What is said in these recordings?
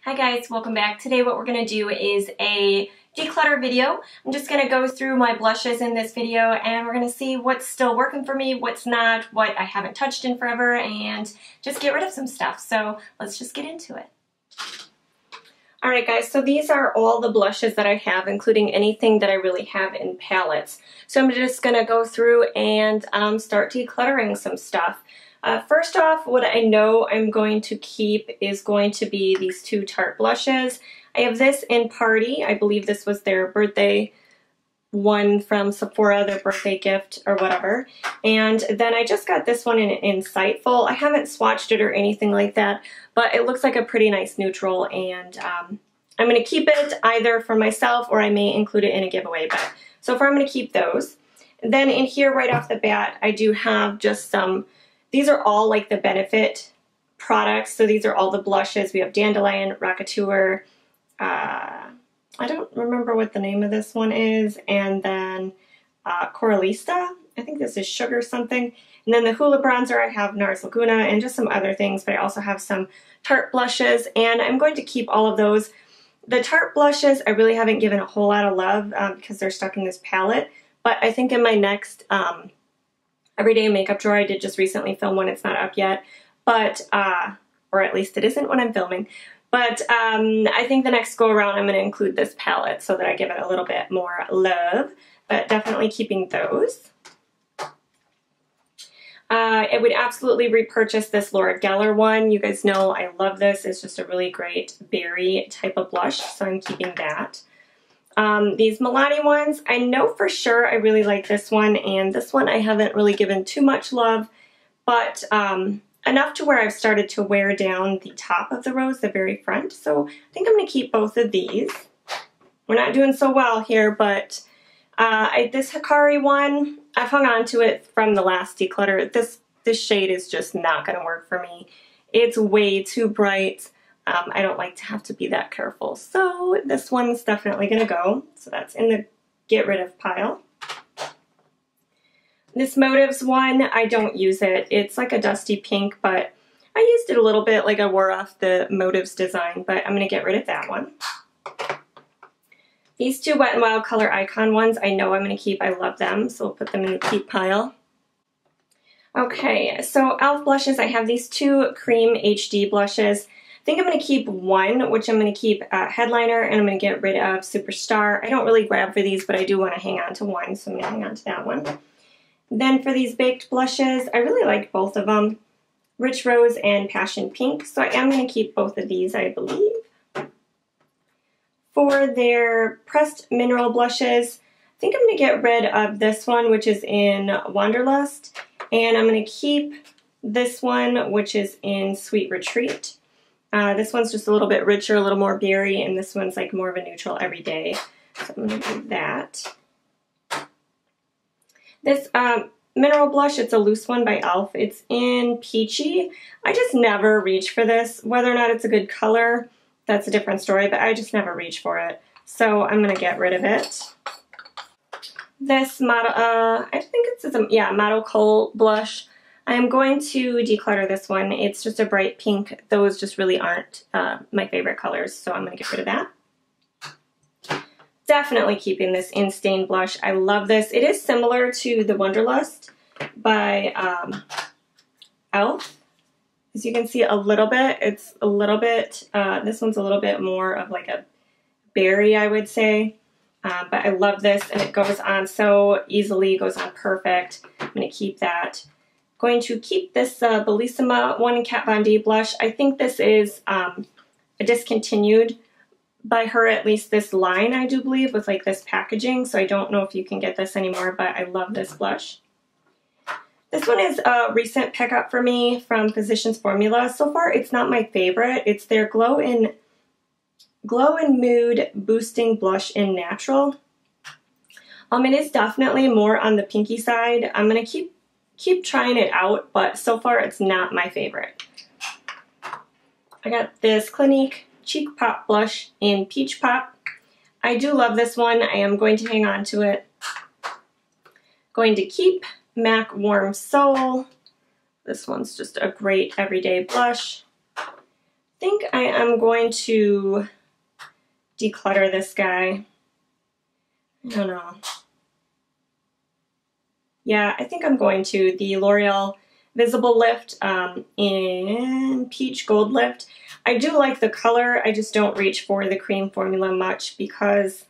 Hi guys, welcome back. Today what we're going to do is a declutter video. I'm just going to go through my blushes in this video and we're going to see what's still working for me, what's not, what I haven't touched in forever, and just get rid of some stuff. So let's just get into it. Alright guys, so these are all the blushes that I have, including anything that I really have in palettes. So I'm just going to go through and start decluttering some stuff. First off, what I know I'm going to keep is going to be these two Tarte blushes. I have this in Party. I believe this was their birthday one from Sephora, their birthday gift or whatever. And then I just got this one in Insightful. I haven't swatched it or anything like that, but it looks like a pretty nice neutral, and I'm going to keep it either for myself or I may include it in a giveaway. But so far I'm going to keep those. Then in here right off the bat, I do have just some. These are all like the Benefit products. So these are all the blushes. We have Dandelion, Rockateur, I don't remember what the name of this one is, and then Coralista. I think this is Sugar something. And then the Hoola bronzer, I have NARS Laguna and just some other things, but I also have some Tarte blushes, and I'm going to keep all of those. The Tarte blushes, I really haven't given a whole lot of love because they're stuck in this palette, but I think in my next Everyday Makeup drawer, I did just recently film one. It's not up yet, but, or at least it isn't when I'm filming. But I think the next go around I'm going to include this palette so that I give it a little bit more love, but definitely keeping those. I would absolutely repurchase this Laura Geller one. You guys know I love this. It's just a really great berry type of blush, so I'm keeping that. These Milani ones, I know for sure I really like this one, and this one I haven't really given too much love, but enough to where I've started to wear down the top of the rose, the very front, so I think I'm going to keep both of these. We're not doing so well here, but this Hikari one, I've hung on to it from the last declutter. This shade is just not going to work for me. It's way too bright. I don't like to have to be that careful. So this one's definitely going to go. So that's in the get rid of pile. This Motives one, I don't use it. It's like a dusty pink, but I used it a little bit, like I wore off the Motives design, but I'm going to get rid of that one. These two Wet n Wild Color Icon ones, I know I'm going to keep. I love them, so we'll put them in the keep pile. Okay, so e.l.f. blushes, I have these two Cream HD blushes. I think I'm going to keep one, which I'm going to keep Headliner, and I'm going to get rid of Superstar. I don't really grab for these, but I do want to hang on to one, so I'm going to hang on to that one. Then for these baked blushes, I really like both of them, Rich Rose and Passion Pink, so I am going to keep both of these, I believe. For their pressed mineral blushes, I think I'm going to get rid of this one, which is in Wanderlust, and I'm going to keep this one, which is in Sweet Retreat. This one's just a little bit richer, a little more berry, and this one's like more of a neutral everyday. So I'm going to do that. This mineral blush, it's a loose one by e.l.f. It's in Peachy. I just never reach for this. Whether or not it's a good color, that's a different story, but I just never reach for it. So I'm going to get rid of it. This Model, I think it's a Model Kohl blush. I'm going to declutter this one. It's just a bright pink. Those just really aren't my favorite colors, so I'm going to get rid of that. Definitely keeping this In Stain blush. I love this. It is similar to the Wanderlust by e.l.f. As you can see a little bit, it's a little bit, this one's a little bit more of like a berry, I would say. But I love this, and it goes on so easily, it goes on perfect. I'm going to keep that. Going to keep this Bellissima one in Kat Von D blush. I think this is a discontinued by her, at least this line, I do believe, with like this packaging. So I don't know if you can get this anymore, but I love this blush. This one is a recent pickup for me from Physicians Formula. So far, it's not my favorite. It's their Glow and Mood Boosting Blush in Natural. It is definitely more on the pinky side. I'm going to keep trying it out, but so far it's not my favorite. I got this Clinique Cheek Pop blush in Peach Pop. I do love this one. I am going to hang on to it. Going to keep MAC Warm Soul. This one's just a great everyday blush. think I am going to declutter this guy. I don't know. Yeah, I think I'm going to. The L'Oreal Visible Lift in Peach Gold Lift. I do like the color, I just don't reach for the cream formula much because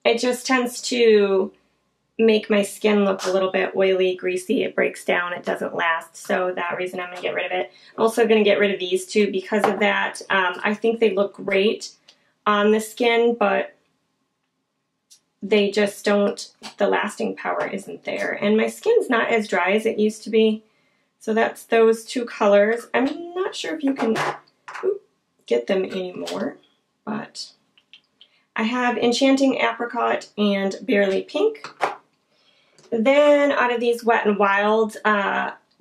it just tends to make my skin look a little bit oily, greasy. It breaks down, it doesn't last, so that reason I'm going to get rid of it. I'm also going to get rid of these two because of that. I think they look great on the skin, but they just don't, the lasting power isn't there. And my skin's not as dry as it used to be. So that's those two colors. I'm not sure if you can get them anymore, but I have Enchanting Apricot and Barely Pink. Then out of these Wet n Wild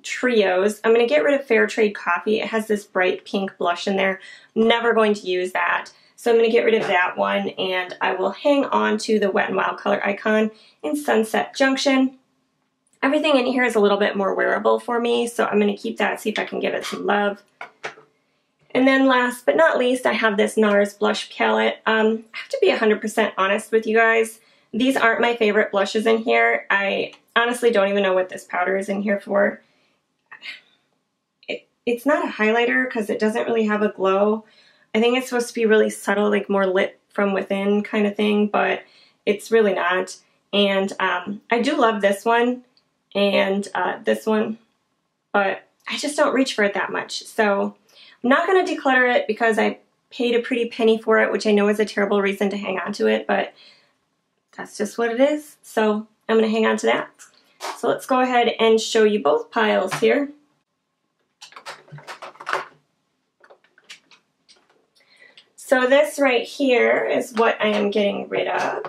trios, I'm going to get rid of Fair Trade Coffee. It has this bright pink blush in there. I'm never going to use that. So I'm going to get rid of that one, and I will hang on to the Wet n Wild Color Icon in Sunset Junction. Everything in here is a little bit more wearable for me, so I'm going to keep that, see if I can give it some love. And then last but not least, I have this NARS blush palette. I have to be 100% honest with you guys. These aren't my favorite blushes in here. I honestly don't even know what this powder is in here for. It's not a highlighter because it doesn't really have a glow. I think it's supposed to be really subtle, like more lit from within kind of thing, but it's really not. And I do love this one and this one, but I just don't reach for it that much. So I'm not going to declutter it because I paid a pretty penny for it, which I know is a terrible reason to hang on to it, but that's just what it is. So I'm going to hang on to that. So let's go ahead and show you both piles here. So this right here is what I am getting rid of.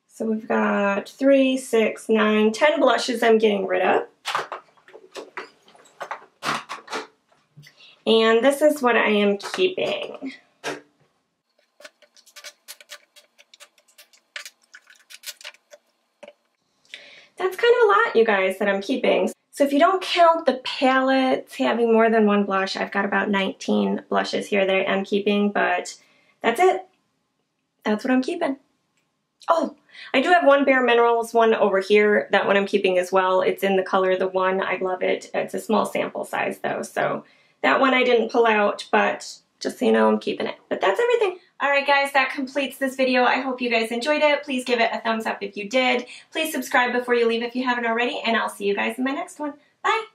So we've got 3, 6, 9, 10 blushes I'm getting rid of. And this is what I am keeping. That's kind of a lot, you guys, that I'm keeping. So if you don't count the palettes having more than one blush, I've got about 19 blushes here that I am keeping, but that's it. That's what I'm keeping. Oh, I do have one Bare Minerals one over here. That one I'm keeping as well. It's in the color The One. I love it. It's a small sample size though, so that one I didn't pull out, but just so you know, I'm keeping it. But that's everything. Alright guys, that completes this video. I hope you guys enjoyed it. Please give it a thumbs up if you did. Please subscribe before you leave if you haven't already, and I'll see you guys in my next one. Bye!